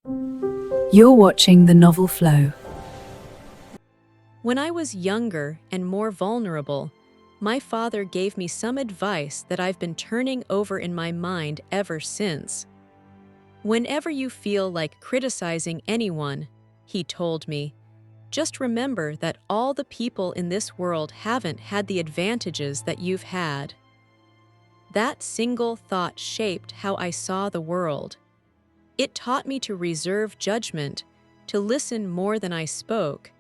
You're watching the novel flow. When I was younger and more vulnerable, my father gave me some advice that I've been turning over in my mind ever since. Whenever you feel like criticizing anyone, he told me, just remember that all the people in this world haven't had the advantages that you've had. That single thought shaped how I saw the world. It taught me to reserve judgment, to listen more than I spoke,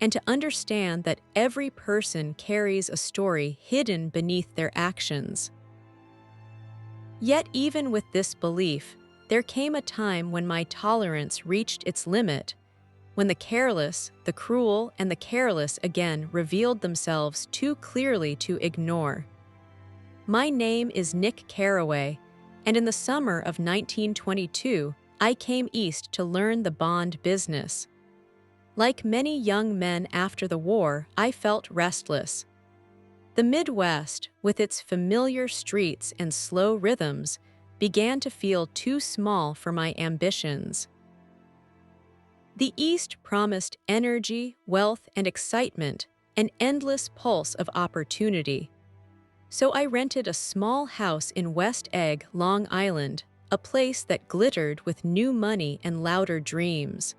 and to understand that every person carries a story hidden beneath their actions. Yet even with this belief, there came a time when my tolerance reached its limit, when the careless, the cruel, and the careless again revealed themselves too clearly to ignore. My name is Nick Carraway, and in the summer of 1922, I came east to learn the bond business. Like many young men after the war, I felt restless. The Midwest, with its familiar streets and slow rhythms, began to feel too small for my ambitions. The East promised energy, wealth, and excitement, an endless pulse of opportunity. So I rented a small house in West Egg, Long Island, a place that glittered with new money and louder dreams.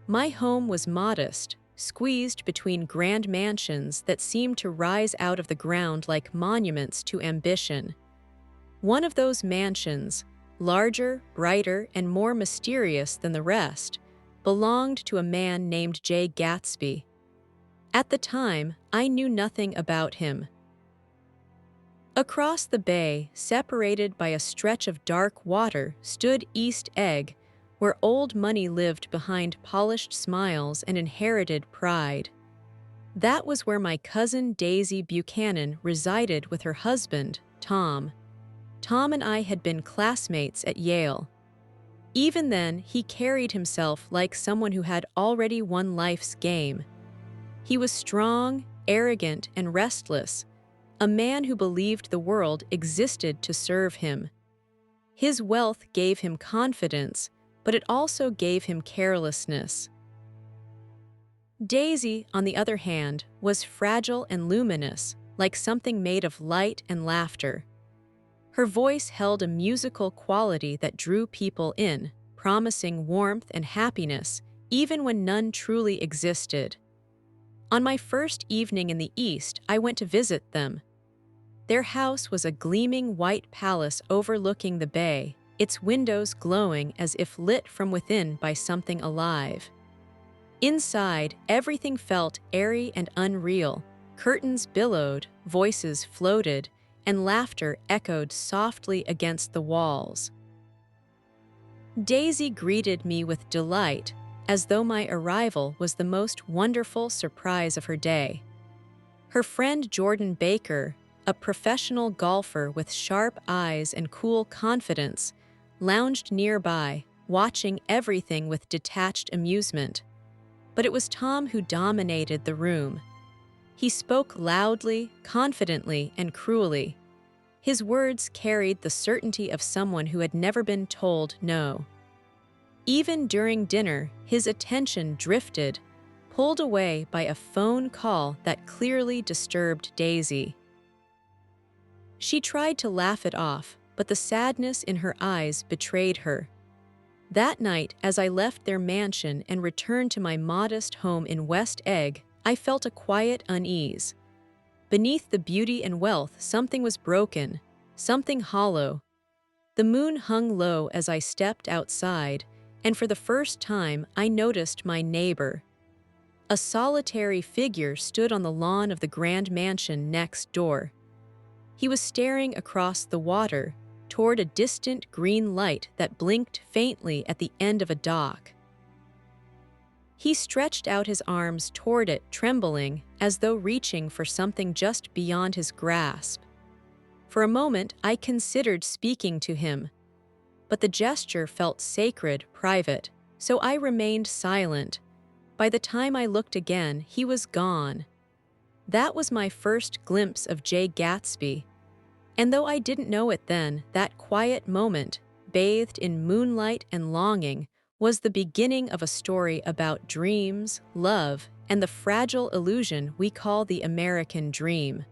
My home was modest, squeezed between grand mansions that seemed to rise out of the ground like monuments to ambition. One of those mansions, larger, brighter, and more mysterious than the rest, belonged to a man named Jay Gatsby. At the time, I knew nothing about him. Across the bay, separated by a stretch of dark water, stood East Egg, where old money lived behind polished smiles and inherited pride. That was where my cousin Daisy Buchanan resided with her husband, Tom. Tom and I had been classmates at Yale. Even then, he carried himself like someone who had already won life's game. He was strong, arrogant, and restless, a man who believed the world existed to serve him. His wealth gave him confidence, but it also gave him carelessness. Daisy, on the other hand, was fragile and luminous, like something made of light and laughter. Her voice held a musical quality that drew people in, promising warmth and happiness, even when none truly existed. On my first evening in the East, I went to visit them. Their house was a gleaming white palace overlooking the bay, its windows glowing as if lit from within by something alive. Inside, everything felt airy and unreal. Curtains billowed, voices floated, and laughter echoed softly against the walls. Daisy greeted me with delight, as though my arrival was the most wonderful surprise of her day. Her friend Jordan Baker, a professional golfer with sharp eyes and cool confidence, lounged nearby, watching everything with detached amusement. But it was Tom who dominated the room. He spoke loudly, confidently, and cruelly. His words carried the certainty of someone who had never been told no. Even during dinner, his attention drifted, pulled away by a phone call that clearly disturbed Daisy. She tried to laugh it off, but the sadness in her eyes betrayed her. That night, as I left their mansion and returned to my modest home in West Egg, I felt a quiet unease. Beneath the beauty and wealth, something was broken, something hollow. The moon hung low as I stepped outside, and for the first time, I noticed my neighbor. A solitary figure stood on the lawn of the grand mansion next door. He was staring across the water, toward a distant green light that blinked faintly at the end of a dock. He stretched out his arms toward it, trembling, as though reaching for something just beyond his grasp. For a moment, I considered speaking to him, but the gesture felt sacred, private, so I remained silent. By the time I looked again, he was gone. That was my first glimpse of Jay Gatsby. And though I didn't know it then, that quiet moment, bathed in moonlight and longing, was the beginning of a story about dreams, love, and the fragile illusion we call the American dream.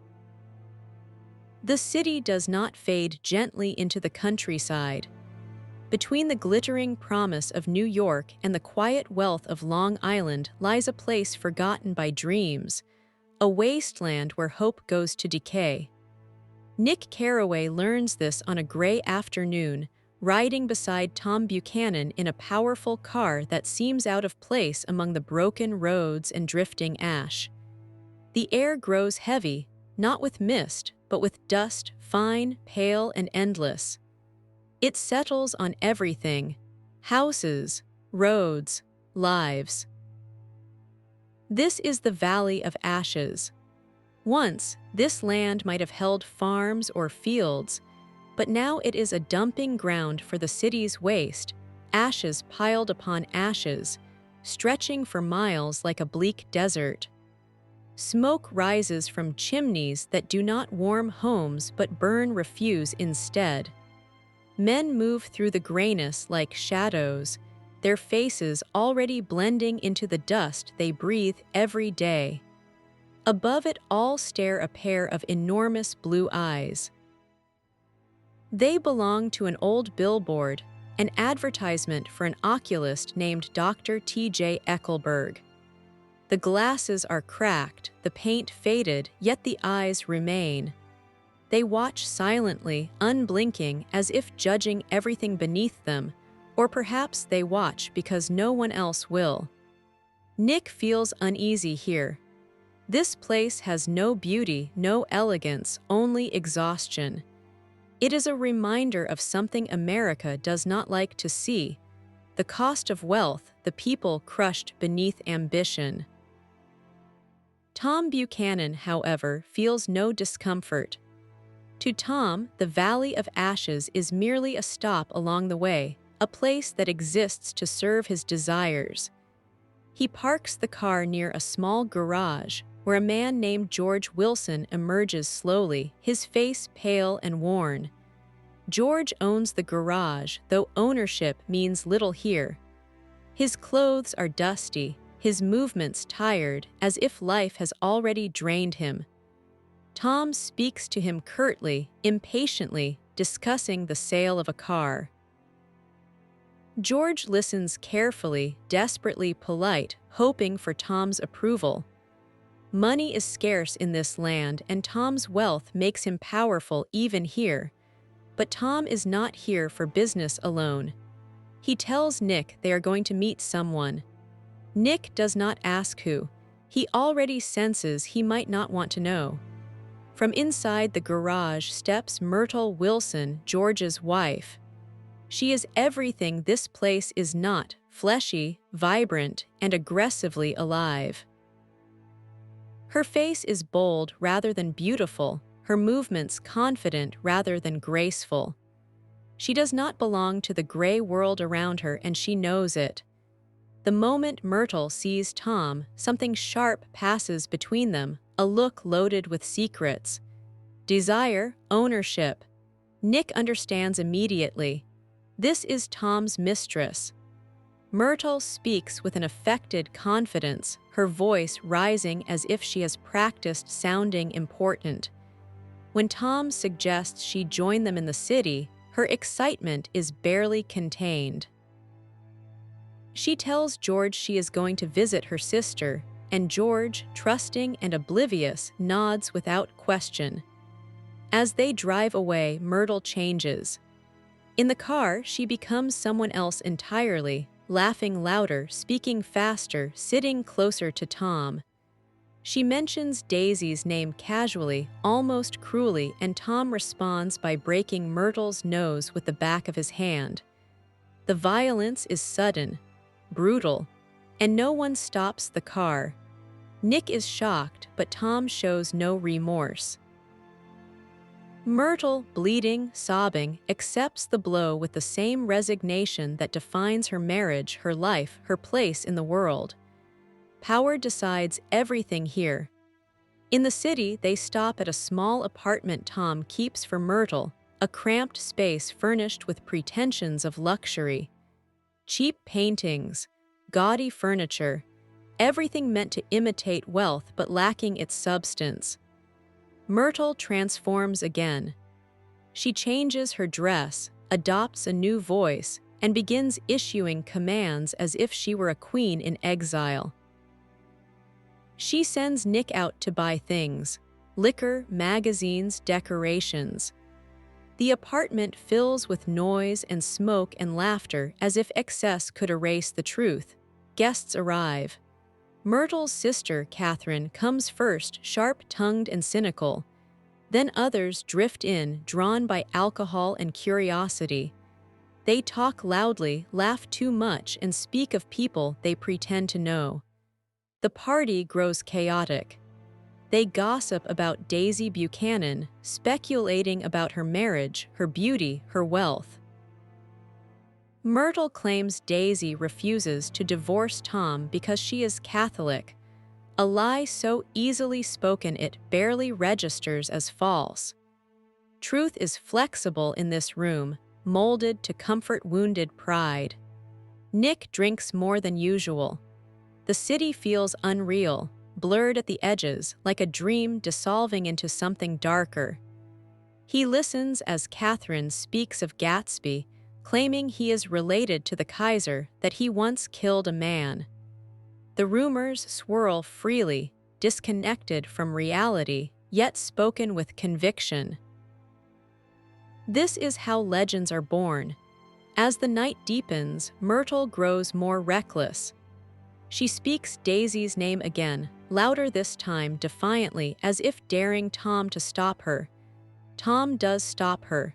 The city does not fade gently into the countryside. Between the glittering promise of New York and the quiet wealth of Long Island lies a place forgotten by dreams, a wasteland where hope goes to decay. Nick Carraway learns this on a gray afternoon, riding beside Tom Buchanan in a powerful car that seems out of place among the broken roads and drifting ash. The air grows heavy, not with mist, but with dust, fine, pale, and endless. It settles on everything: houses, roads, lives. This is the Valley of Ashes. Once, this land might have held farms or fields, but now it is a dumping ground for the city's waste, ashes piled upon ashes, stretching for miles like a bleak desert. Smoke rises from chimneys that do not warm homes but burn refuse instead. Men move through the grayness like shadows, their faces already blending into the dust they breathe every day. Above it all stare a pair of enormous blue eyes. They belong to an old billboard, an advertisement for an oculist named Dr. T.J. Eckelberg. The glasses are cracked, the paint faded, yet the eyes remain. They watch silently, unblinking, as if judging everything beneath them, or perhaps they watch because no one else will. Nick feels uneasy here. This place has no beauty, no elegance, only exhaustion. It is a reminder of something America does not like to see: the cost of wealth, the people crushed beneath ambition. Tom Buchanan, however, feels no discomfort. To Tom, the Valley of Ashes is merely a stop along the way, a place that exists to serve his desires. He parks the car near a small garage, where a man named George Wilson emerges slowly, his face pale and worn. George owns the garage, though ownership means little here. His clothes are dusty, his movements tired, as if life has already drained him. Tom speaks to him curtly, impatiently, discussing the sale of a car. George listens carefully, desperately polite, hoping for Tom's approval. Money is scarce in this land, and Tom's wealth makes him powerful even here. But Tom is not here for business alone. He tells Nick they are going to meet someone. Nick does not ask who. He already senses he might not want to know. From inside the garage steps Myrtle Wilson, George's wife. She is everything this place is not: fleshy, vibrant, and aggressively alive. Her face is bold rather than beautiful, her movements confident rather than graceful. She does not belong to the gray world around her, and she knows it. The moment Myrtle sees Tom, something sharp passes between them, a look loaded with secrets. Desire, ownership. Nick understands immediately. This is Tom's mistress. Myrtle speaks with an affected confidence, her voice rising as if she has practiced sounding important. When Tom suggests she join them in the city, her excitement is barely contained. She tells George she is going to visit her sister, and George, trusting and oblivious, nods without question. As they drive away, Myrtle changes. In the car, she becomes someone else entirely, laughing louder, speaking faster, sitting closer to Tom. She mentions Daisy's name casually, almost cruelly, and Tom responds by breaking Myrtle's nose with the back of his hand. The violence is sudden, brutal, and no one stops the car. Nick is shocked, but Tom shows no remorse. Myrtle, bleeding, sobbing, accepts the blow with the same resignation that defines her marriage, her life, her place in the world. Power decides everything here. In the city, they stop at a small apartment Tom keeps for Myrtle, a cramped space furnished with pretensions of luxury. Cheap paintings, gaudy furniture, everything meant to imitate wealth but lacking its substance. Myrtle transforms again. She changes her dress, adopts a new voice, and begins issuing commands as if she were a queen in exile. She sends Nick out to buy things: liquor, magazines, decorations. The apartment fills with noise and smoke and laughter as if excess could erase the truth. Guests arrive. Myrtle's sister, Catherine, comes first, sharp-tongued and cynical. Then others drift in, drawn by alcohol and curiosity. They talk loudly, laugh too much, and speak of people they pretend to know. The party grows chaotic. They gossip about Daisy Buchanan, speculating about her marriage, her beauty, her wealth. Myrtle claims Daisy refuses to divorce Tom because she is Catholic, a lie so easily spoken it barely registers as false. Truth is flexible in this room, molded to comfort wounded pride. Nick drinks more than usual. The city feels unreal, blurred at the edges, like a dream dissolving into something darker. He listens as Catherine speaks of Gatsby, claiming he is related to the Kaiser, that he once killed a man. The rumors swirl freely, disconnected from reality, yet spoken with conviction. This is how legends are born. As the night deepens, Myrtle grows more reckless. She speaks Daisy's name again, louder this time, defiantly, as if daring Tom to stop her. Tom does stop her,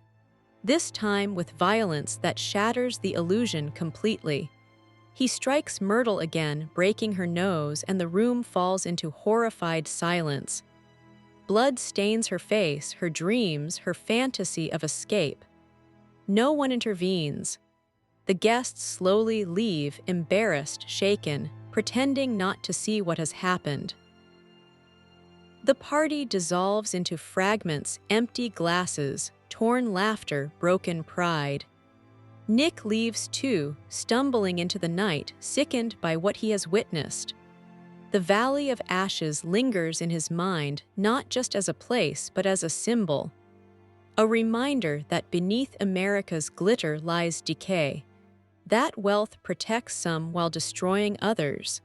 this time with violence that shatters the illusion completely. He strikes Myrtle again, breaking her nose, and the room falls into horrified silence. Blood stains her face, her dreams, her fantasy of escape. No one intervenes. The guests slowly leave, embarrassed, shaken, pretending not to see what has happened. The party dissolves into fragments, empty glasses, torn laughter, broken pride. Nick leaves too, stumbling into the night, sickened by what he has witnessed. The Valley of Ashes lingers in his mind, not just as a place, but as a symbol. A reminder that beneath America's glitter lies decay. That wealth protects some while destroying others.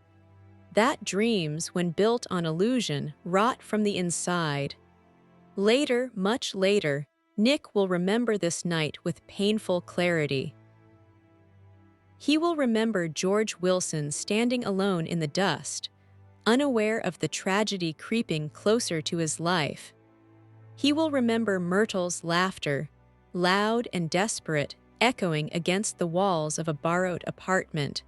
That dreams, when built on illusion, rot from the inside. Later, much later, Nick will remember this night with painful clarity. He will remember George Wilson standing alone in the dust, unaware of the tragedy creeping closer to his life. He will remember Myrtle's laughter, loud and desperate, echoing against the walls of a borrowed apartment.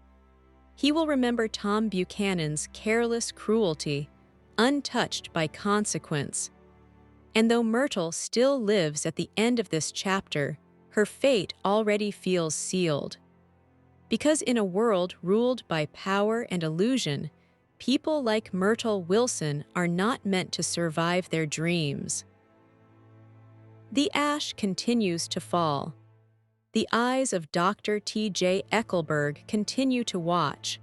He will remember Tom Buchanan's careless cruelty, untouched by consequence. And though Myrtle still lives at the end of this chapter, her fate already feels sealed. Because in a world ruled by power and illusion, people like Myrtle Wilson are not meant to survive their dreams. The ash continues to fall. The eyes of Dr. T.J. Eckelberg continue to watch.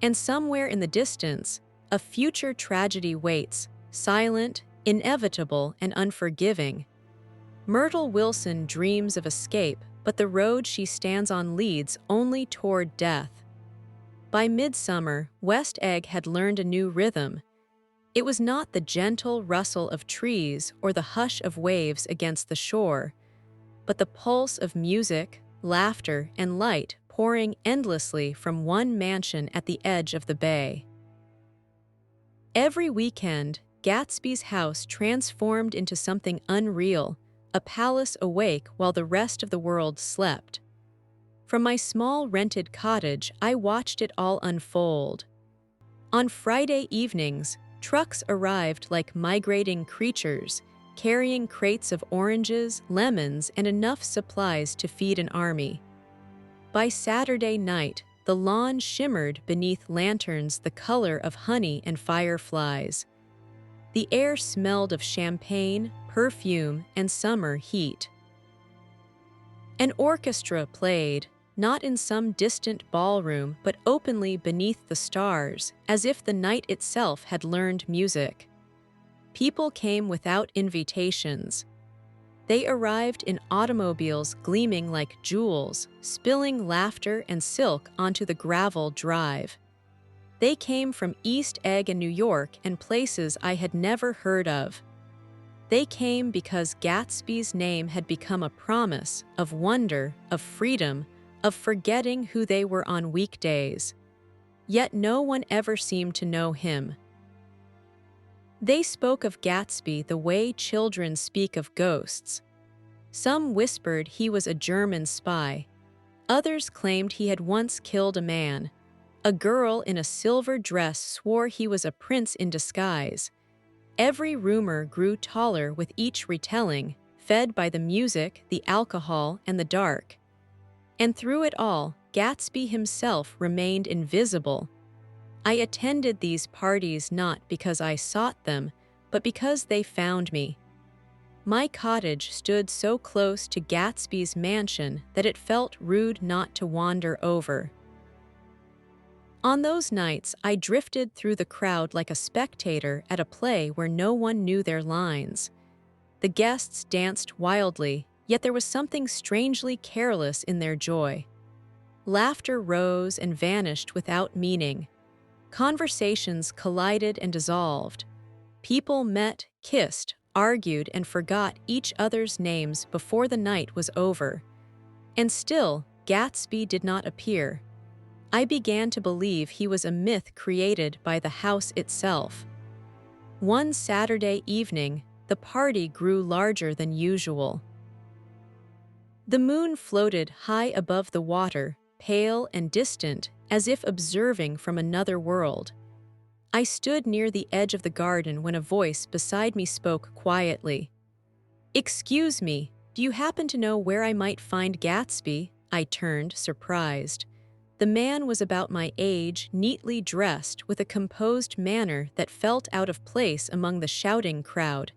And somewhere in the distance, a future tragedy waits, silent, inevitable, and unforgiving. Myrtle Wilson dreams of escape, but the road she stands on leads only toward death. By midsummer, West Egg had learned a new rhythm. It was not the gentle rustle of trees or the hush of waves against the shore, but the pulse of music, laughter, and light pouring endlessly from one mansion at the edge of the bay. Every weekend, Gatsby's house transformed into something unreal, a palace awake while the rest of the world slept. From my small rented cottage, I watched it all unfold. On Friday evenings, trucks arrived like migrating creatures, carrying crates of oranges, lemons, and enough supplies to feed an army. By Saturday night, the lawn shimmered beneath lanterns the color of honey and fireflies. The air smelled of champagne, perfume, and summer heat. An orchestra played, not in some distant ballroom, but openly beneath the stars, as if the night itself had learned music. People came without invitations. They arrived in automobiles gleaming like jewels, spilling laughter and silk onto the gravel drive. They came from East Egg and New York and places I had never heard of. They came because Gatsby's name had become a promise of wonder, of freedom, of forgetting who they were on weekdays. Yet no one ever seemed to know him. They spoke of Gatsby the way children speak of ghosts. Some whispered he was a German spy. Others claimed he had once killed a man. A girl in a silver dress swore he was a prince in disguise. Every rumor grew taller with each retelling, fed by the music, the alcohol, and the dark. And through it all, Gatsby himself remained invisible. I attended these parties not because I sought them, but because they found me. My cottage stood so close to Gatsby's mansion that it felt rude not to wander over. On those nights, I drifted through the crowd like a spectator at a play where no one knew their lines. The guests danced wildly, yet there was something strangely careless in their joy. Laughter rose and vanished without meaning. Conversations collided and dissolved. People met, kissed, argued, and forgot each other's names before the night was over. And still, Gatsby did not appear. I began to believe he was a myth created by the house itself. One Saturday evening, the party grew larger than usual. The moon floated high above the water, pale and distant, as if observing from another world. I stood near the edge of the garden when a voice beside me spoke quietly. "Excuse me, do you happen to know where I might find Gatsby?" I turned, surprised. The man was about my age, neatly dressed, with a composed manner that felt out of place among the shouting crowd.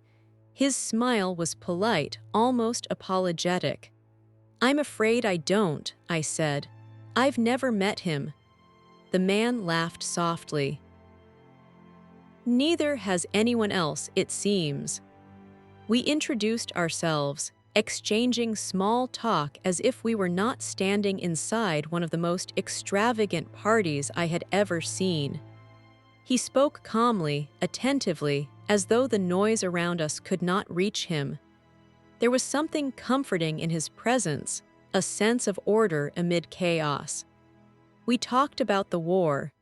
His smile was polite, almost apologetic. "I'm afraid I don't," I said. "I've never met him." The man laughed softly. "Neither has anyone else, it seems." We introduced ourselves, exchanging small talk as if we were not standing inside one of the most extravagant parties I had ever seen. He spoke calmly, attentively, as though the noise around us could not reach him. There was something comforting in his presence, a sense of order amid chaos. We talked about the war.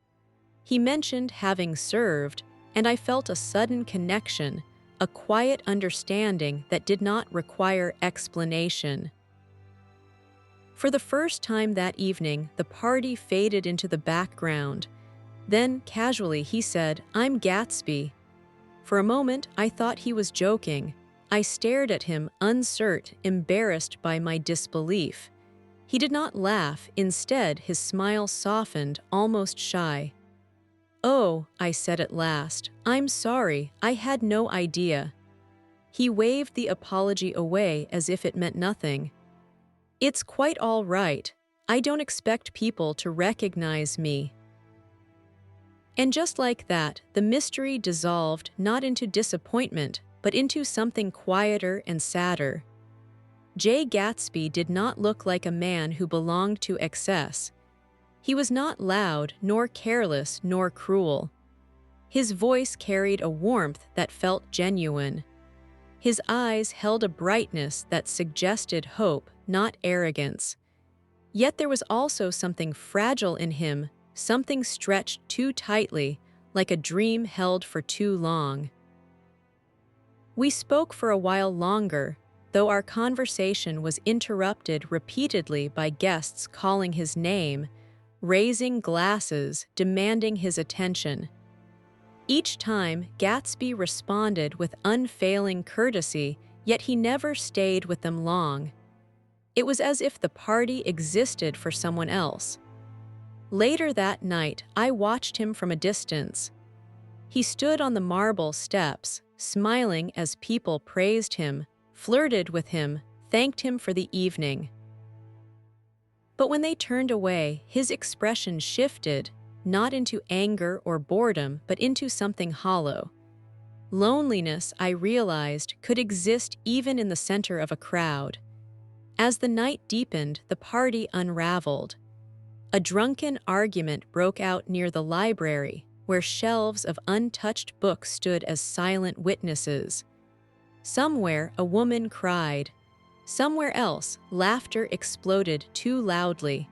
He mentioned having served, and I felt a sudden connection, a quiet understanding that did not require explanation. For the first time that evening, the party faded into the background. Then, casually, he said, "I'm Gatsby." For a moment, I thought he was joking. I stared at him, uncertain, embarrassed by my disbelief. He did not laugh. Instead, his smile softened, almost shy. "Oh," I said at last, "I'm sorry, I had no idea." He waved the apology away as if it meant nothing. "It's quite all right. I don't expect people to recognize me." And just like that, the mystery dissolved not into disappointment, but into something quieter and sadder. Jay Gatsby did not look like a man who belonged to excess. He was not loud, nor careless, nor cruel. His voice carried a warmth that felt genuine. His eyes held a brightness that suggested hope, not arrogance. Yet there was also something fragile in him, something stretched too tightly, like a dream held for too long. We spoke for a while longer, though our conversation was interrupted repeatedly by guests calling his name, raising glasses, demanding his attention. Each time, Gatsby responded with unfailing courtesy, yet he never stayed with them long. It was as if the party existed for someone else. Later that night, I watched him from a distance. He stood on the marble steps, smiling as people praised him, flirted with him, thanked him for the evening. But when they turned away, his expression shifted, not into anger or boredom, but into something hollow. Loneliness, I realized, could exist even in the center of a crowd. As the night deepened, the party unraveled. A drunken argument broke out near the library, where shelves of untouched books stood as silent witnesses. Somewhere, a woman cried. Somewhere else, laughter exploded too loudly.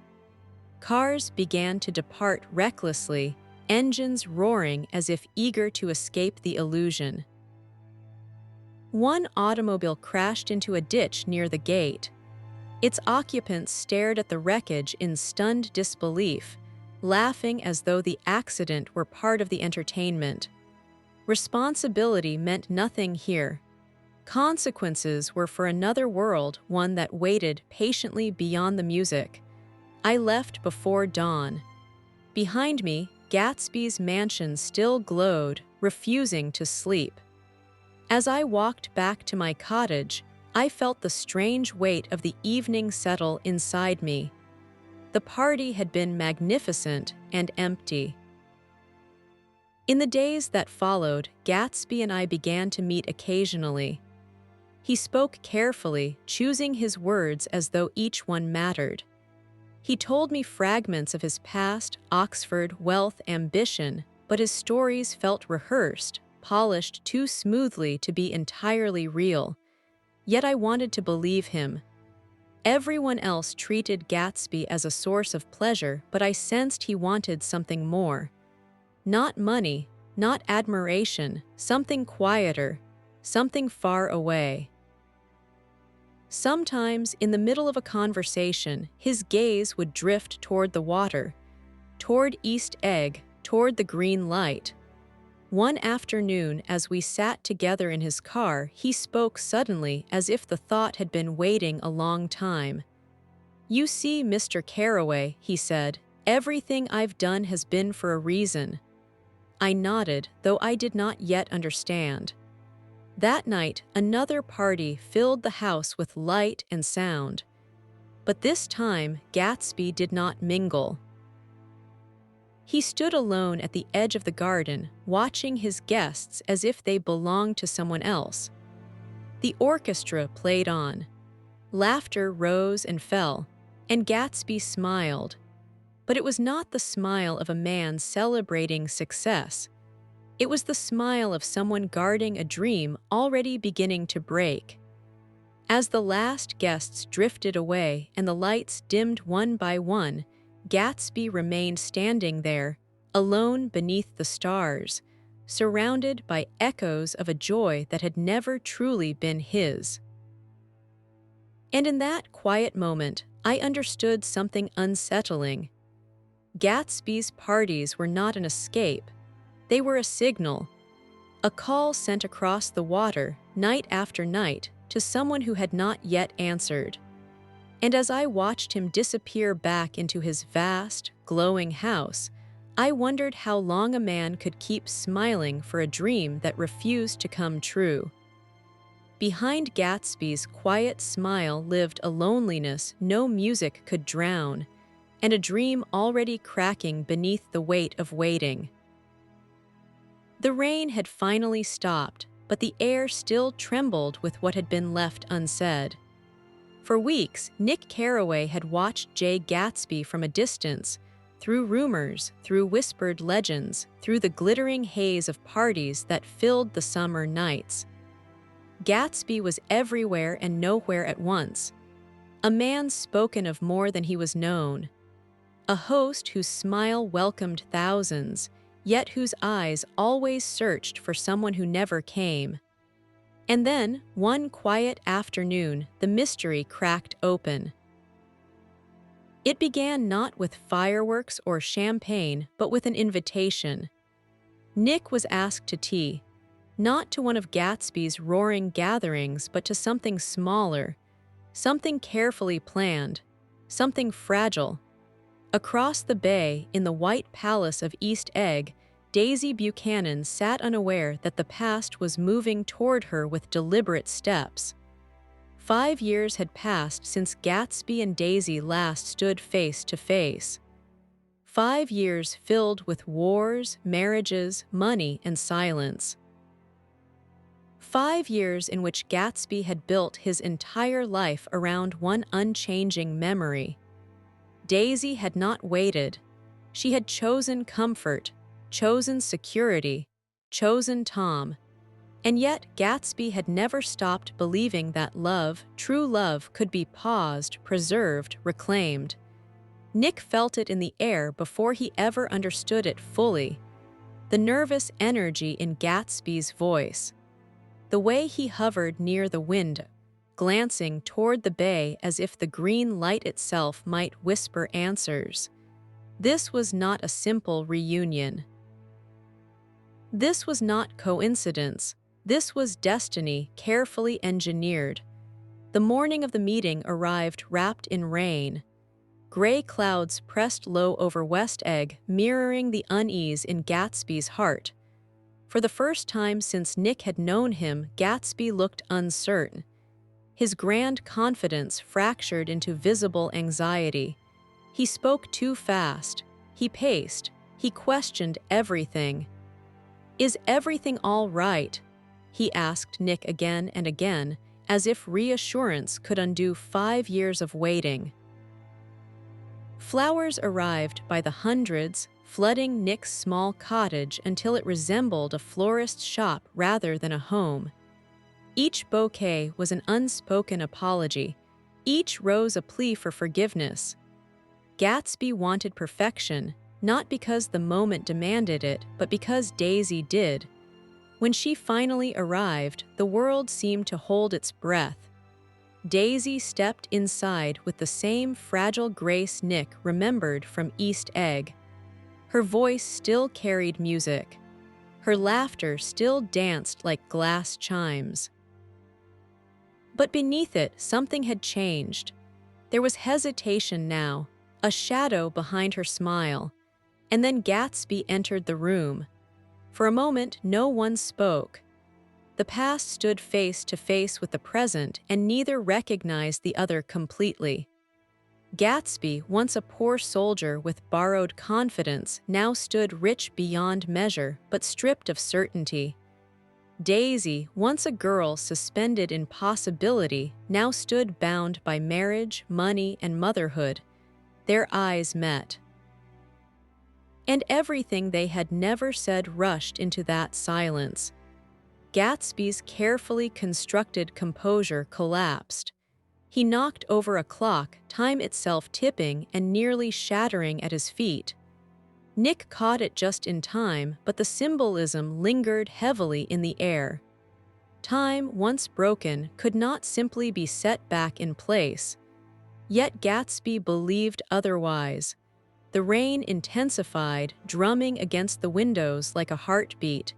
Cars began to depart recklessly, engines roaring as if eager to escape the illusion. One automobile crashed into a ditch near the gate. Its occupants stared at the wreckage in stunned disbelief, laughing as though the accident were part of the entertainment. Responsibility meant nothing here. Consequences were for another world, one that waited patiently beyond the music. I left before dawn. Behind me, Gatsby's mansion still glowed, refusing to sleep. As I walked back to my cottage, I felt the strange weight of the evening settle inside me. The party had been magnificent and empty. In the days that followed, Gatsby and I began to meet occasionally. He spoke carefully, choosing his words as though each one mattered. He told me fragments of his past, Oxford, wealth, ambition, but his stories felt rehearsed, polished too smoothly to be entirely real. Yet I wanted to believe him. Everyone else treated Gatsby as a source of pleasure, but I sensed he wanted something more. Not money, not admiration, something quieter, something far away. Sometimes, in the middle of a conversation, his gaze would drift toward the water, toward East Egg, toward the green light. One afternoon, as we sat together in his car, he spoke suddenly as if the thought had been waiting a long time. "You see, Mr. Carraway," he said, "everything I've done has been for a reason." I nodded, though I did not yet understand. That night, another party filled the house with light and sound. But this time, Gatsby did not mingle. He stood alone at the edge of the garden, watching his guests as if they belonged to someone else. The orchestra played on. Laughter rose and fell, and Gatsby smiled. But it was not the smile of a man celebrating success. It was the smile of someone guarding a dream already beginning to break. As the last guests drifted away and the lights dimmed one by one, Gatsby remained standing there, alone beneath the stars, surrounded by echoes of a joy that had never truly been his. And in that quiet moment, I understood something unsettling. Gatsby's parties were not an escape. They were a signal, a call sent across the water, night after night, to someone who had not yet answered. And as I watched him disappear back into his vast, glowing house, I wondered how long a man could keep smiling for a dream that refused to come true. Behind Gatsby's quiet smile lived a loneliness no music could drown, and a dream already cracking beneath the weight of waiting. The rain had finally stopped, but the air still trembled with what had been left unsaid. For weeks, Nick Carraway had watched Jay Gatsby from a distance, through rumors, through whispered legends, through the glittering haze of parties that filled the summer nights. Gatsby was everywhere and nowhere at once, a man spoken of more than he was known, a host whose smile welcomed thousands, yet whose eyes always searched for someone who never came. And then, one quiet afternoon, the mystery cracked open. It began not with fireworks or champagne, but with an invitation. Nick was asked to tea, not to one of Gatsby's roaring gatherings, but to something smaller, something carefully planned, something fragile. Across the bay, in the White Palace of East Egg, Daisy Buchanan sat unaware that the past was moving toward her with deliberate steps. 5 years had passed since Gatsby and Daisy last stood face to face. 5 years filled with wars, marriages, money, and silence. 5 years in which Gatsby had built his entire life around one unchanging memory. Daisy had not waited. She had chosen comfort, chosen security, chosen Tom. And yet Gatsby had never stopped believing that love, true love, could be paused, preserved, reclaimed. Nick felt it in the air before he ever understood it fully. The nervous energy in Gatsby's voice. The way he hovered near the wind, glancing toward the bay as if the green light itself might whisper answers. This was not a simple reunion. This was not coincidence. This was destiny carefully engineered. The morning of the meeting arrived wrapped in rain. Gray clouds pressed low over West Egg, mirroring the unease in Gatsby's heart. For the first time since Nick had known him, Gatsby looked uncertain. His grand confidence fractured into visible anxiety. He spoke too fast. He paced. He questioned everything. "Is everything all right?" he asked Nick again and again, as if reassurance could undo 5 years of waiting. Flowers arrived by the hundreds, flooding Nick's small cottage until it resembled a florist's shop rather than a home. Each bouquet was an unspoken apology, each rose a plea for forgiveness. Gatsby wanted perfection, not because the moment demanded it, but because Daisy did. When she finally arrived, the world seemed to hold its breath. Daisy stepped inside with the same fragile grace Nick remembered from East Egg. Her voice still carried music. Her laughter still danced like glass chimes. But beneath it, something had changed. There was hesitation now, a shadow behind her smile. And then Gatsby entered the room. For a moment, no one spoke. The past stood face to face with the present, and neither recognized the other completely. Gatsby, once a poor soldier with borrowed confidence, now stood rich beyond measure, but stripped of certainty. Daisy, once a girl suspended in possibility, now stood bound by marriage, money, and motherhood. Their eyes met. And everything they had never said rushed into that silence. Gatsby's carefully constructed composure collapsed. He knocked over a clock, time itself tipping and nearly shattering at his feet. Nick caught it just in time, but the symbolism lingered heavily in the air. Time, once broken, could not simply be set back in place. Yet Gatsby believed otherwise. The rain intensified, drumming against the windows like a heartbeat.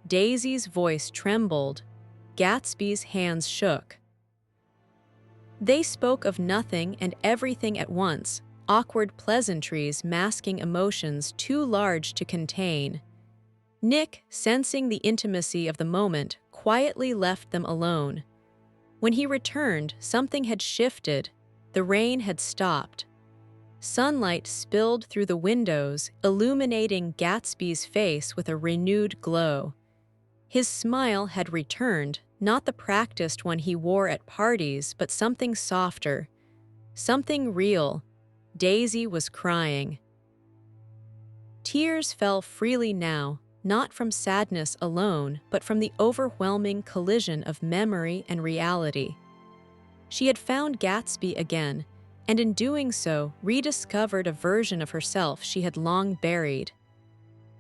Daisy's voice trembled. Gatsby's hands shook. They spoke of nothing and everything at once, awkward pleasantries masking emotions too large to contain. Nick, sensing the intimacy of the moment, quietly left them alone. When he returned, something had shifted. The rain had stopped. Sunlight spilled through the windows, illuminating Gatsby's face with a renewed glow. His smile had returned, not the practiced one he wore at parties, but something softer, something real. Daisy was crying. Tears fell freely now, not from sadness alone, but from the overwhelming collision of memory and reality. She had found Gatsby again, and in doing so, rediscovered a version of herself she had long buried.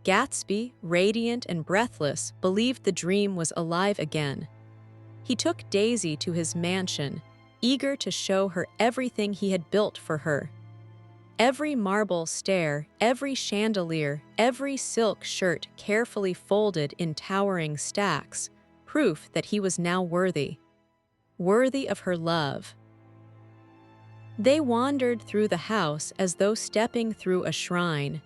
Gatsby, radiant and breathless, believed the dream was alive again. He took Daisy to his mansion, eager to show her everything he had built for her. Every marble stair, every chandelier, every silk shirt carefully folded in towering stacks, proof that he was now worthy of her love. They wandered through the house as though stepping through a shrine.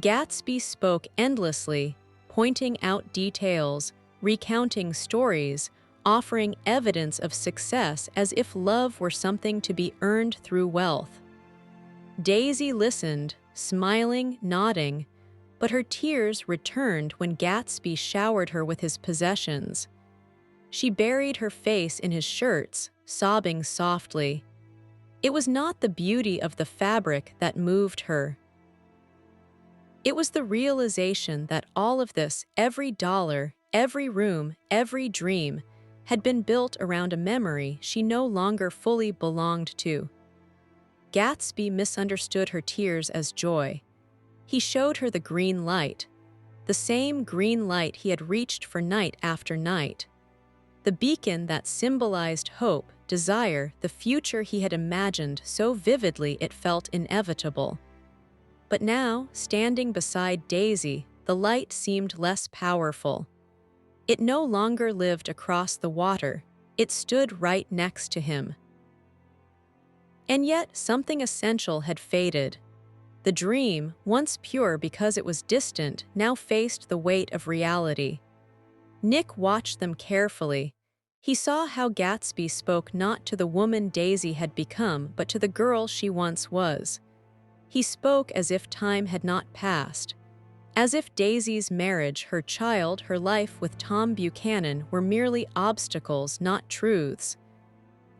Gatsby spoke endlessly, pointing out details, recounting stories, offering evidence of success as if love were something to be earned through wealth. Daisy listened, smiling, nodding, but her tears returned when Gatsby showered her with his possessions. She buried her face in his shirts, sobbing softly. It was not the beauty of the fabric that moved her. It was the realization that all of this, every dollar, every room, every dream, had been built around a memory she no longer fully belonged to. Gatsby misunderstood her tears as joy. He showed her the green light, the same green light he had reached for night after night. The beacon that symbolized hope, desire, the future he had imagined so vividly it felt inevitable. But now, standing beside Daisy, the light seemed less powerful. It no longer lived across the water, it stood right next to him. And yet something essential had faded. The dream, once pure because it was distant, now faced the weight of reality. Nick watched them carefully. He saw how Gatsby spoke not to the woman Daisy had become, but to the girl she once was. He spoke as if time had not passed, as if Daisy's marriage, her child, her life with Tom Buchanan were merely obstacles, not truths.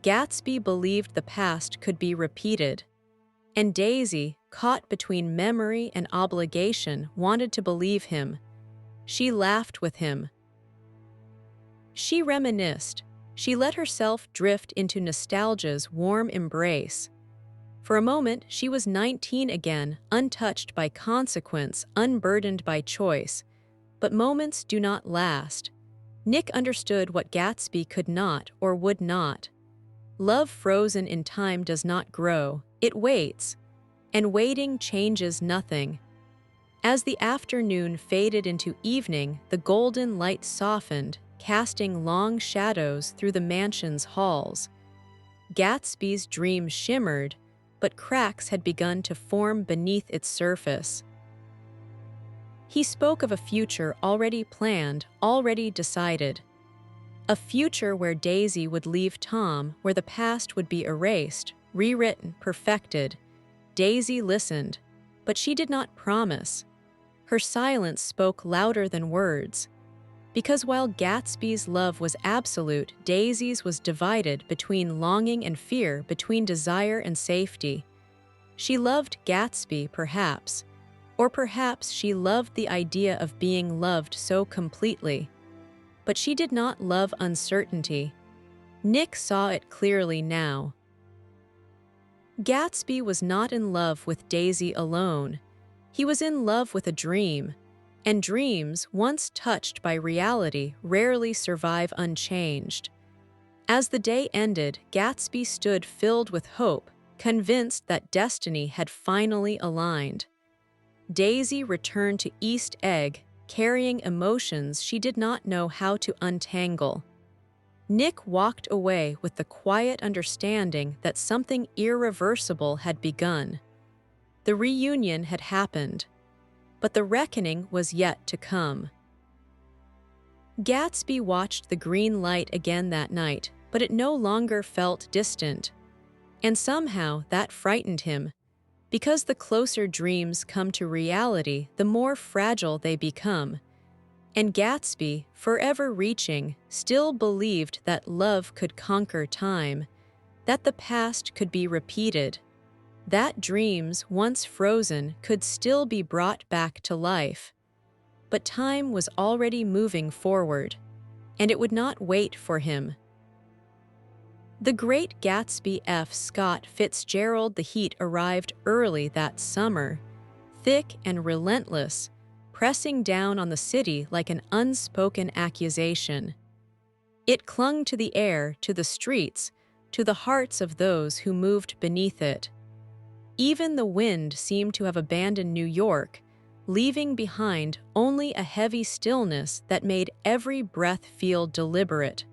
Gatsby believed the past could be repeated, and Daisy, caught between memory and obligation, wanted to believe him. She laughed with him. She reminisced. She let herself drift into nostalgia's warm embrace. For a moment, she was 19 again, untouched by consequence, unburdened by choice. But moments do not last. Nick understood what Gatsby could not or would not. Love frozen in time does not grow, it waits. And waiting changes nothing. As the afternoon faded into evening, the golden light softened, casting long shadows through the mansion's halls. Gatsby's dream shimmered, but cracks had begun to form beneath its surface. He spoke of a future already planned, already decided. A future where Daisy would leave Tom, where the past would be erased, rewritten, perfected. Daisy listened, but she did not promise. Her silence spoke louder than words. Because while Gatsby's love was absolute, Daisy's was divided between longing and fear, between desire and safety. She loved Gatsby, perhaps, or perhaps she loved the idea of being loved so completely. But she did not love uncertainty. Nick saw it clearly now. Gatsby was not in love with Daisy alone. He was in love with a dream, and dreams, once touched by reality, rarely survive unchanged. As the day ended, Gatsby stood filled with hope, convinced that destiny had finally aligned. Daisy returned to East Egg, carrying emotions she did not know how to untangle. Nick walked away with the quiet understanding that something irreversible had begun. The reunion had happened, but the reckoning was yet to come. Gatsby watched the green light again that night, but it no longer felt distant. And somehow that frightened him, because the closer dreams come to reality, the more fragile they become. And Gatsby, forever reaching, still believed that love could conquer time, that the past could be repeated, that dreams, once frozen, could still be brought back to life. But time was already moving forward, and it would not wait for him. The Great Gatsby F. Scott Fitzgerald. The heat arrived early that summer, thick and relentless, pressing down on the city like an unspoken accusation. It clung to the air, to the streets, to the hearts of those who moved beneath it. Even the wind seemed to have abandoned New York, leaving behind only a heavy stillness that made every breath feel deliberate.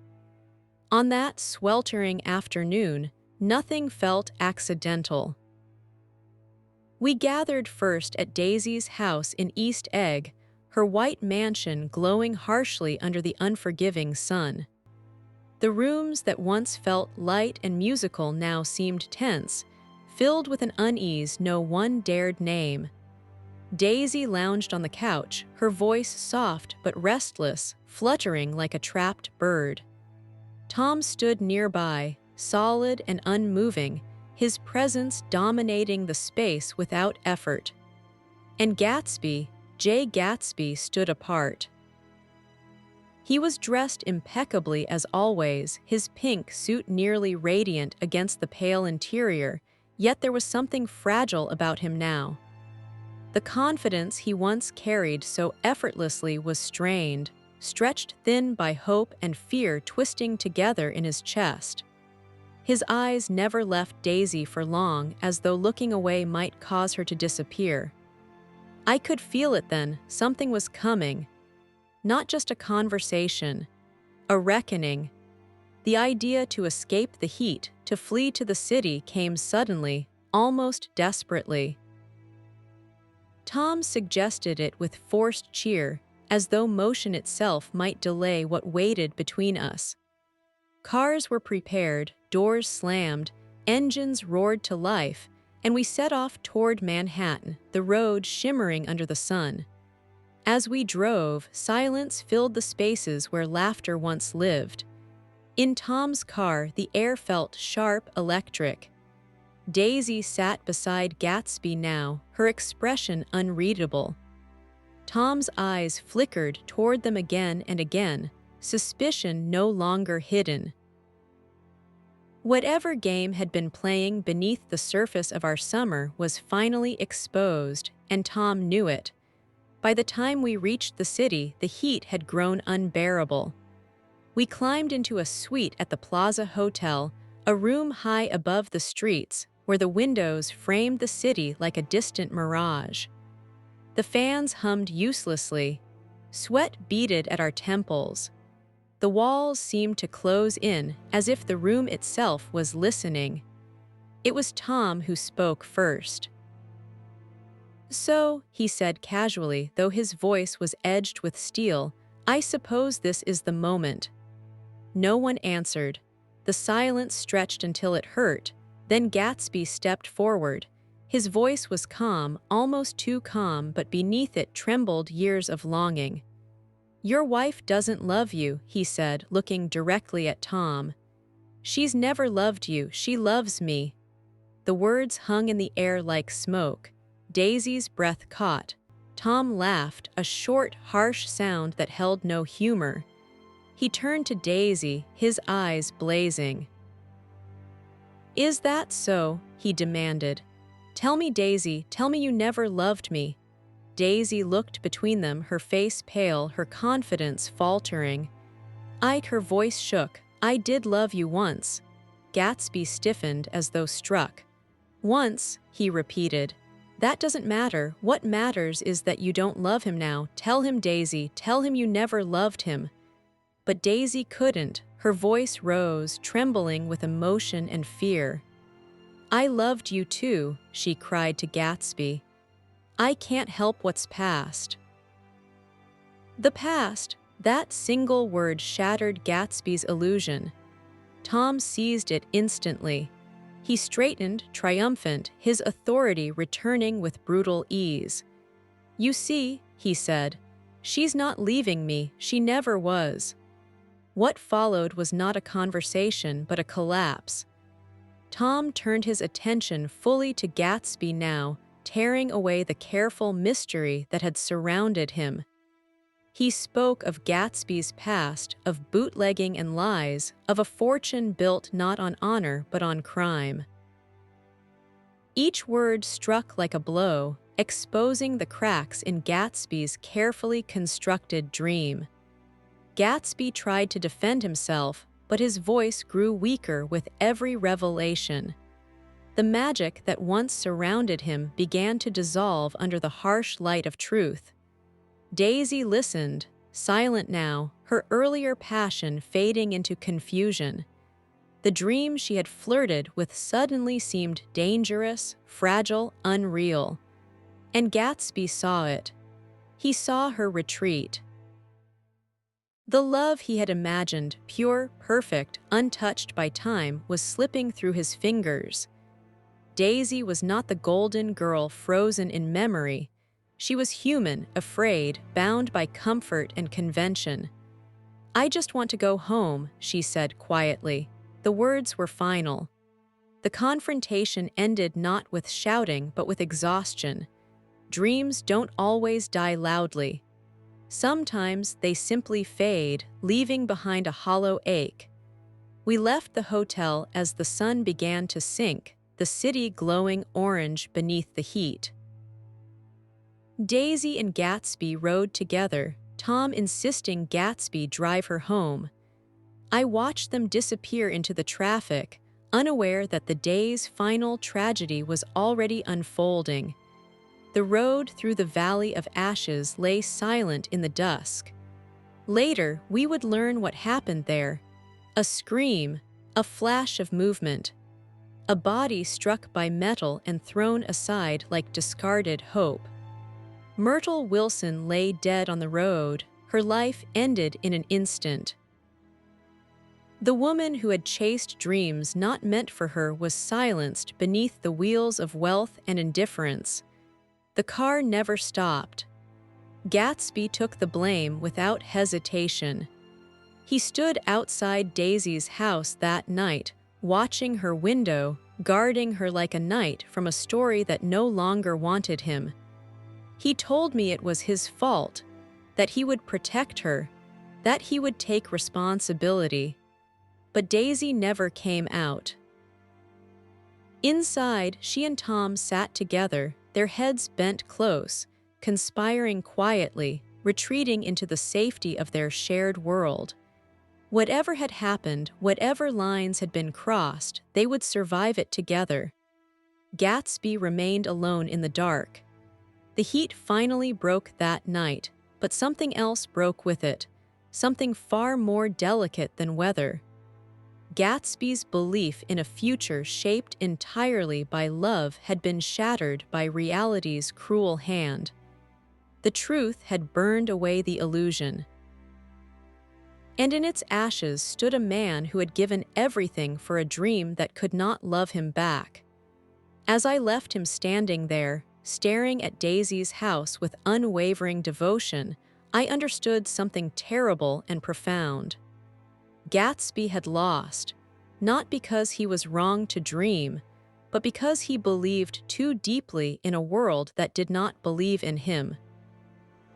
On that sweltering afternoon, nothing felt accidental. We gathered first at Daisy's house in East Egg, her white mansion glowing harshly under the unforgiving sun. The rooms that once felt light and musical now seemed tense, filled with an unease no one dared name. Daisy lounged on the couch, her voice soft but restless, fluttering like a trapped bird. Tom stood nearby, solid and unmoving, his presence dominating the space without effort. And Gatsby, Jay Gatsby, stood apart. He was dressed impeccably as always, his pink suit nearly radiant against the pale interior, yet there was something fragile about him now. The confidence he once carried so effortlessly was strained, stretched thin by hope and fear twisting together in his chest. His eyes never left Daisy for long, as though looking away might cause her to disappear. I could feel it then, something was coming. Not just a conversation, a reckoning. The idea to escape the heat, to flee to the city came suddenly, almost desperately. Tom suggested it with forced cheer, as though motion itself might delay what waited between us. Cars were prepared, doors slammed, engines roared to life, and we set off toward Manhattan, the road shimmering under the sun. As we drove, silence filled the spaces where laughter once lived. In Tom's car, the air felt sharp, electric. Daisy sat beside Gatsby now, her expression unreadable. Tom's eyes flickered toward them again and again, suspicion no longer hidden. Whatever game had been playing beneath the surface of our summer was finally exposed, and Tom knew it. By the time we reached the city, the heat had grown unbearable. We climbed into a suite at the Plaza Hotel, a room high above the streets, where the windows framed the city like a distant mirage. The fans hummed uselessly. Sweat beaded at our temples. The walls seemed to close in, as if the room itself was listening. It was Tom who spoke first. "So," he said casually, though his voice was edged with steel, "I suppose this is the moment." No one answered. The silence stretched until it hurt. Then Gatsby stepped forward. His voice was calm, almost too calm, but beneath it trembled years of longing. "Your wife doesn't love you," he said, looking directly at Tom. "She's never loved you, she loves me." The words hung in the air like smoke. Daisy's breath caught. Tom laughed, a short, harsh sound that held no humor. He turned to Daisy, his eyes blazing. "Is that so?" he demanded. "Tell me, Daisy, tell me you never loved me." Daisy looked between them, her face pale, her confidence faltering. Her voice shook. "I did love you once." Gatsby stiffened as though struck. "Once," he repeated. "That doesn't matter. What matters is that you don't love him now. Tell him, Daisy, tell him you never loved him." But Daisy couldn't. Her voice rose, trembling with emotion and fear. "I loved you too," she cried to Gatsby. "I can't help what's past." The past, that single word shattered Gatsby's illusion. Tom seized it instantly. He straightened, triumphant, his authority returning with brutal ease. "You see," he said, "she's not leaving me, she never was." What followed was not a conversation, but a collapse. Tom turned his attention fully to Gatsby now, tearing away the careful mystery that had surrounded him. He spoke of Gatsby's past, of bootlegging and lies, of a fortune built not on honor but on crime. Each word struck like a blow, exposing the cracks in Gatsby's carefully constructed dream. Gatsby tried to defend himself, but his voice grew weaker with every revelation. The magic that once surrounded him began to dissolve under the harsh light of truth. Daisy listened, silent now, her earlier passion fading into confusion. The dream she had flirted with suddenly seemed dangerous, fragile, unreal. And Gatsby saw it. He saw her retreat. The love he had imagined, pure, perfect, untouched by time, was slipping through his fingers. Daisy was not the golden girl frozen in memory. She was human, afraid, bound by comfort and convention. "I just want to go home," she said quietly. The words were final. The confrontation ended not with shouting but with exhaustion. Dreams don't always die loudly. Sometimes they simply fade, leaving behind a hollow ache. We left the hotel as the sun began to sink, the city glowing orange beneath the heat. Daisy and Gatsby rode together, Tom insisting Gatsby drive her home. I watched them disappear into the traffic, unaware that the day's final tragedy was already unfolding. The road through the Valley of Ashes lay silent in the dusk. Later, we would learn what happened there. A scream, a flash of movement. A body struck by metal and thrown aside like discarded hope. Myrtle Wilson lay dead on the road, her life ended in an instant. The woman who had chased dreams not meant for her was silenced beneath the wheels of wealth and indifference. The car never stopped. Gatsby took the blame without hesitation. He stood outside Daisy's house that night, watching her window, guarding her like a knight from a story that no longer wanted him. He told me it was his fault, that he would protect her, that he would take responsibility. But Daisy never came out. Inside, she and Tom sat together, their heads bent close, conspiring quietly, retreating into the safety of their shared world. Whatever had happened, whatever lines had been crossed, they would survive it together. Gatsby remained alone in the dark. The heat finally broke that night, but something else broke with it, something far more delicate than weather. Gatsby's belief in a future shaped entirely by love had been shattered by reality's cruel hand. The truth had burned away the illusion. And in its ashes stood a man who had given everything for a dream that could not love him back. As I left him standing there, staring at Daisy's house with unwavering devotion, I understood something terrible and profound. Gatsby had lost, not because he was wrong to dream, but because he believed too deeply in a world that did not believe in him.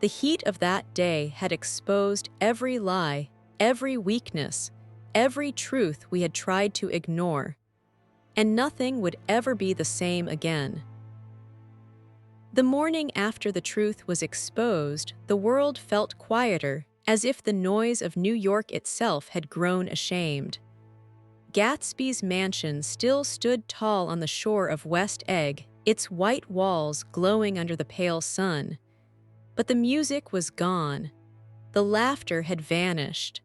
The heat of that day had exposed every lie, every weakness, every truth we had tried to ignore, and nothing would ever be the same again. The morning after the truth was exposed, the world felt quieter, as if the noise of New York itself had grown ashamed. Gatsby's mansion still stood tall on the shore of West Egg, its white walls glowing under the pale sun. But the music was gone. The laughter had vanished.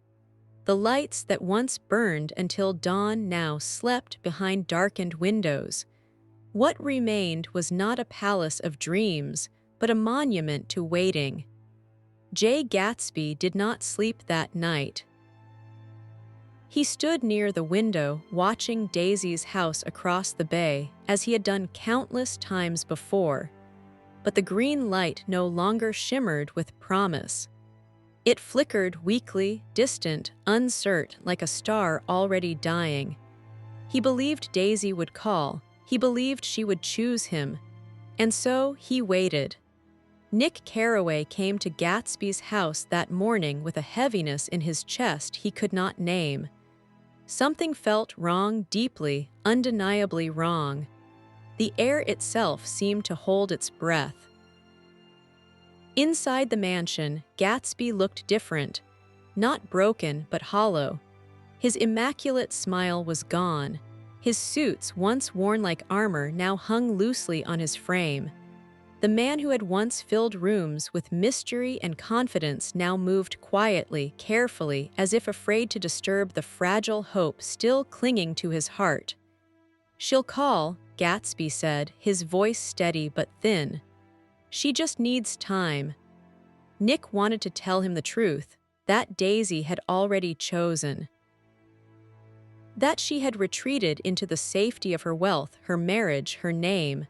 The lights that once burned until dawn now slept behind darkened windows. What remained was not a palace of dreams, but a monument to waiting. Jay Gatsby did not sleep that night. He stood near the window, watching Daisy's house across the bay, as he had done countless times before. But the green light no longer shimmered with promise. It flickered weakly, distant, uncertain, like a star already dying. He believed Daisy would call. He believed she would choose him. And so he waited. Nick Carraway came to Gatsby's house that morning with a heaviness in his chest he could not name. Something felt wrong deeply, undeniably wrong. The air itself seemed to hold its breath. Inside the mansion, Gatsby looked different. Not broken, but hollow. His immaculate smile was gone. His suits, once worn like armor, now hung loosely on his frame. The man who had once filled rooms with mystery and confidence now moved quietly, carefully, as if afraid to disturb the fragile hope still clinging to his heart. "She'll call," Gatsby said, his voice steady but thin. "She just needs time." Nick wanted to tell him the truth, that Daisy had already chosen. That she had retreated into the safety of her wealth, her marriage, her name.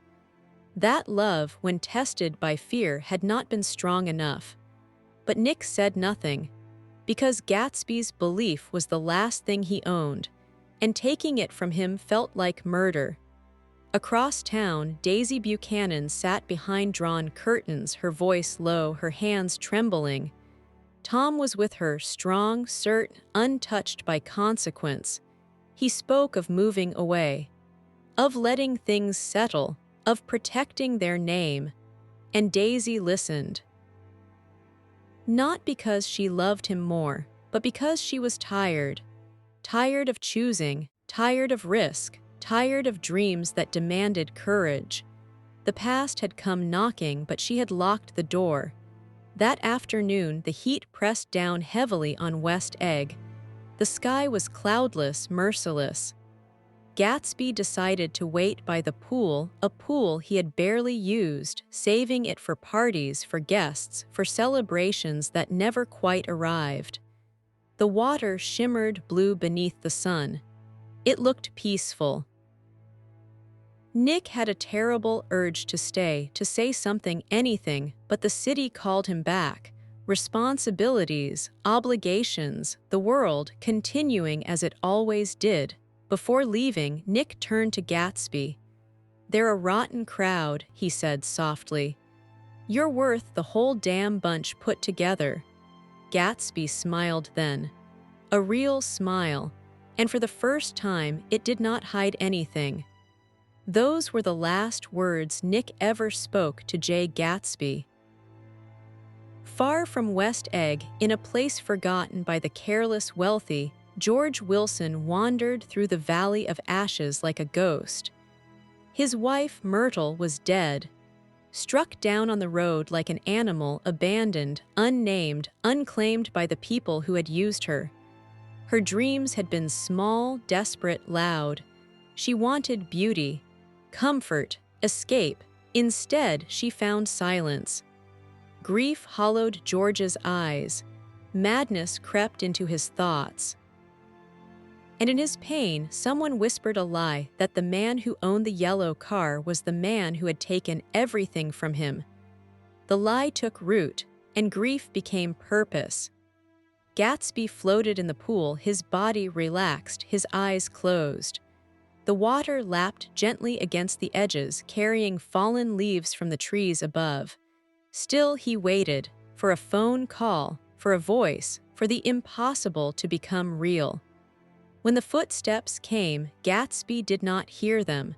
That love, when tested by fear, had not been strong enough. But Nick said nothing, because Gatsby's belief was the last thing he owned, and taking it from him felt like murder. Across town, Daisy Buchanan sat behind drawn curtains, her voice low, her hands trembling. Tom was with her, strong, certain, untouched by consequence. He spoke of moving away, of letting things settle, of protecting their name, and Daisy listened. Not because she loved him more, but because she was tired. Tired of choosing, tired of risk, tired of dreams that demanded courage. The past had come knocking, but she had locked the door. That afternoon, the heat pressed down heavily on West Egg. The sky was cloudless, merciless. Gatsby decided to wait by the pool, a pool he had barely used, saving it for parties, for guests, for celebrations that never quite arrived. The water shimmered blue beneath the sun. It looked peaceful. Nick had a terrible urge to stay, to say something, anything, but the city called him back. Responsibilities, obligations, the world continuing as it always did. Before leaving, Nick turned to Gatsby. "They're a rotten crowd," he said softly. "You're worth the whole damn bunch put together." Gatsby smiled then. A real smile, and for the first time it did not hide anything. Those were the last words Nick ever spoke to Jay Gatsby. Far from West Egg, in a place forgotten by the careless wealthy, George Wilson wandered through the valley of ashes like a ghost. His wife, Myrtle, was dead, struck down on the road like an animal, abandoned, unnamed, unclaimed by the people who had used her. Her dreams had been small, desperate, loud. She wanted beauty, comfort, escape. Instead, she found silence. Grief hollowed George's eyes. Madness crept into his thoughts. And in his pain, someone whispered a lie that the man who owned the yellow car was the man who had taken everything from him. The lie took root, and grief became purpose. Gatsby floated in the pool, his body relaxed, his eyes closed. The water lapped gently against the edges, carrying fallen leaves from the trees above. Still he waited, for a phone call, for a voice, for the impossible to become real. When the footsteps came, Gatsby did not hear them.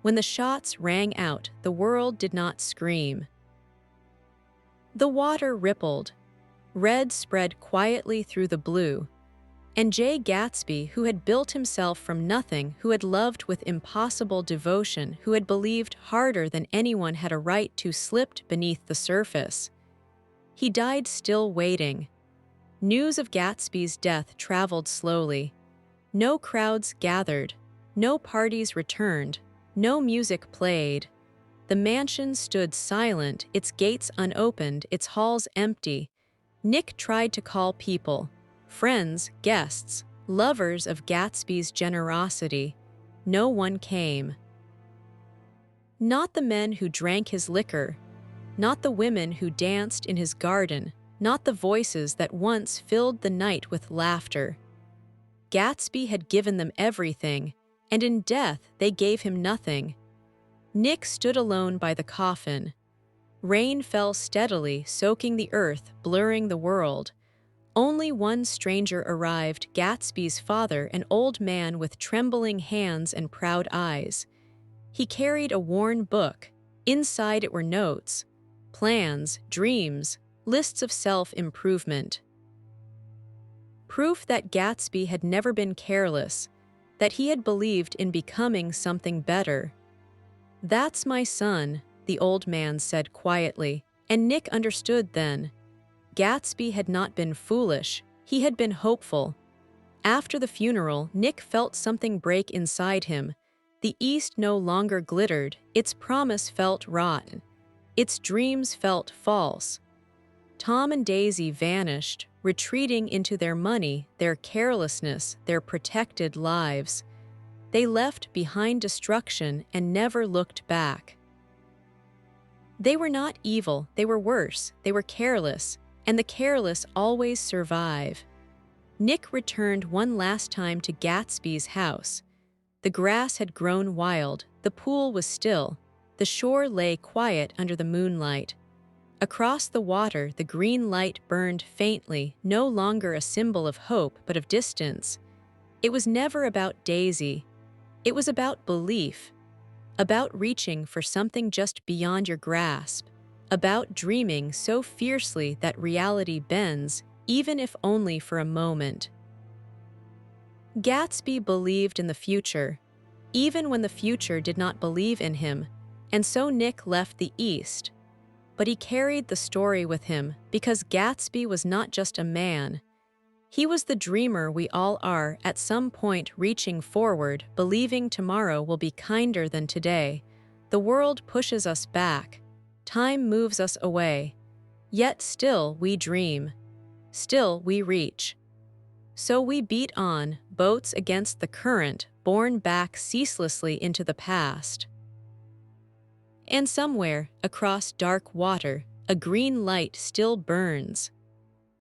When the shots rang out, the world did not scream. The water rippled. Red spread quietly through the blue. And Jay Gatsby, who had built himself from nothing, who had loved with impossible devotion, who had believed harder than anyone had a right to, slipped beneath the surface. He died still waiting. News of Gatsby's death traveled slowly. No crowds gathered, no parties returned, no music played. The mansion stood silent, its gates unopened, its halls empty. Nick tried to call people, friends, guests, lovers of Gatsby's generosity. No one came. Not the men who drank his liquor, not the women who danced in his garden, not the voices that once filled the night with laughter. Gatsby had given them everything, and in death they gave him nothing. Nick stood alone by the coffin. Rain fell steadily, soaking the earth, blurring the world. Only one stranger arrived, Gatsby's father, an old man with trembling hands and proud eyes. He carried a worn book. Inside it were notes, plans, dreams, lists of self-improvement. Proof that Gatsby had never been careless, that he had believed in becoming something better. "That's my son," the old man said quietly, and Nick understood then. Gatsby had not been foolish, he had been hopeful. After the funeral, Nick felt something break inside him. The East no longer glittered, its promise felt rotten. Its dreams felt false. Tom and Daisy vanished, retreating into their money, their carelessness, their protected lives. They left behind destruction and never looked back. They were not evil, they were worse, they were careless, and the careless always survive. Nick returned one last time to Gatsby's house. The grass had grown wild, the pool was still, the shore lay quiet under the moonlight. Across the water, the green light burned faintly, no longer a symbol of hope but of distance. It was never about Daisy. It was about belief, about reaching for something just beyond your grasp, about dreaming so fiercely that reality bends, even if only for a moment. Gatsby believed in the future, even when the future did not believe in him, and so Nick left the East. But he carried the story with him because Gatsby was not just a man. He was the dreamer we all are at some point, reaching forward, believing tomorrow will be kinder than today. The world pushes us back. Time moves us away. Yet still we dream. Still we reach. So we beat on, boats against the current, borne back ceaselessly into the past. And somewhere, across dark water, a green light still burns.